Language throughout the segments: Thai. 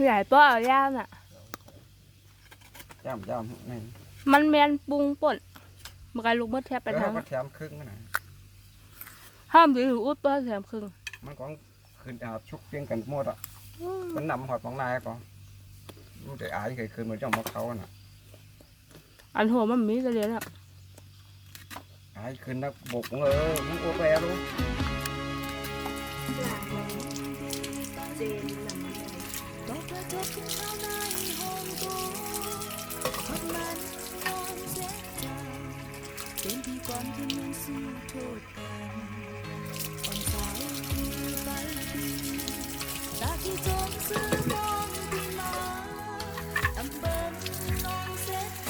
ใหญ่ป้อย่านอ่ะย่ำนี่มันแมนปรุงป่นมันกลายลูกมดแทบไปทาง ก็แถมครึ่งนะ ห้ามถืออุดป้าแถมครึ่งมันก็คืนชุกเพียงกันหมดอ่ะมันนำหอดของนายก็รู้แต่อายเคยคืนเหมือนเจ้ามาเขาน่ะอันหัวมันมีจะเรียนอ่ะอายคืนนักบกมึงโอแปรรู้เป็นที่ก่อนที่มันสู้โทษกันอ่อนสายไปดีตาที่จมซื้อมองที่มาตำเบิ้ลน้องเสียใจ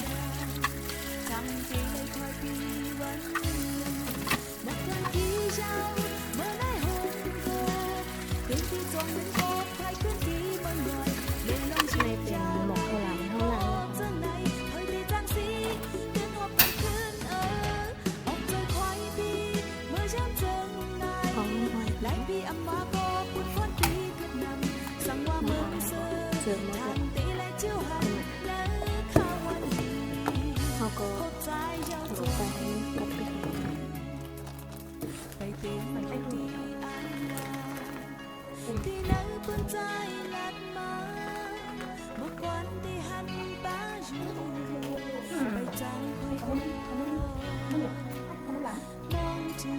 ทำที่ได้คอยปีวันนักวันที่เช้าเมื่อได้หงโตเป็นที่จมเป็นโคตรใครขึ้นที่มันบ่อยเล่นลองชิมใจหมอกข้างหลังจังไหนเฮ้ยดีจังสิเดินออกไปขึ้นออกใจควายดีเมื่อฉันเจอไหนหลายปีอำมาก็คุณคนดีขึ้นนำสั่งว่าเมื่อเสือทำตีและเจ้าหันและข้าวันดีเขาก็ใจเจ้าตัวไปเป็นที่อันว่าที่ไหนเพื่อนใจลัดมาเมื่อก่อนที่หันป้าอยู่ไปจังคอยคนน้องจี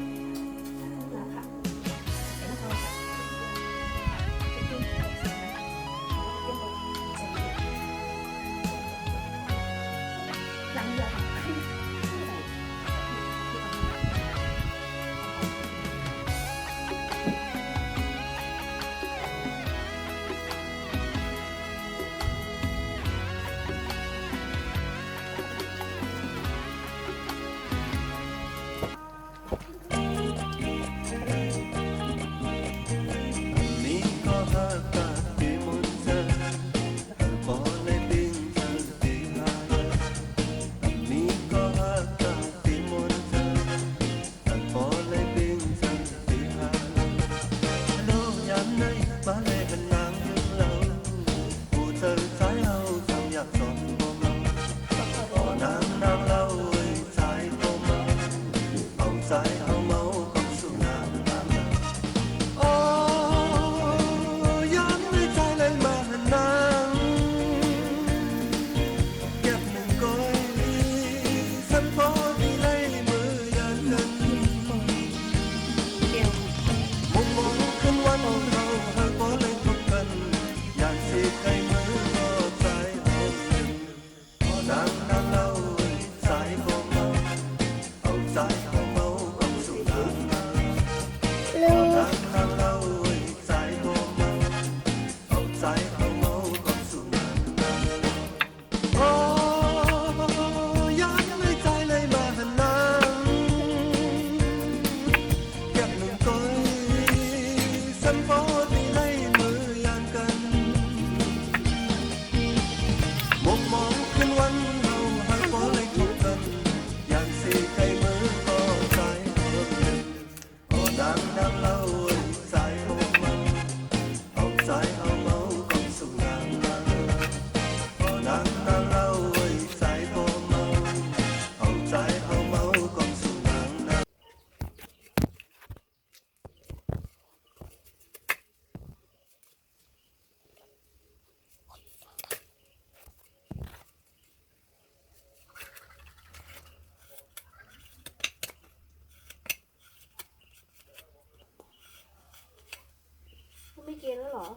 ไม่กินแล้วหรอ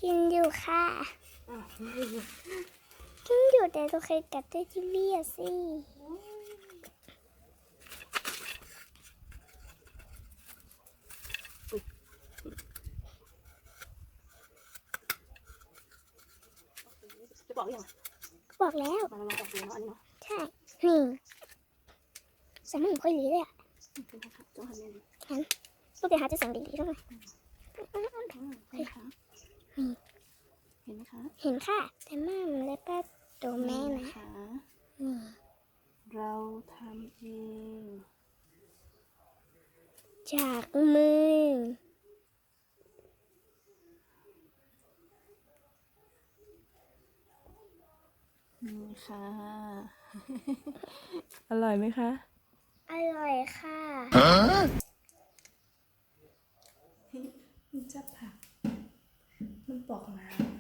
กินอยู่ค่ะกินอยู่แต่ตัวเคยกัดได้ที่เบี้ยสิจะบอกยังบอกแล้วมาลองบอกดูเนาะอันนี้เนาะใช่นี่สมองค่อยหลีเลยอ่ะเห็นลูกเดี๋ยวหาจะสั่งดีๆด้วยเห็นไหมคะเห็นไหมคะเห็นค่ะแต่แม่มันเลยป้าตัวแม่นะเราทำเองจากมือ นี่ค่ะ อร่อยไหมคะ อร่อยค่ะ มันจะผัก มันปอกน้ำ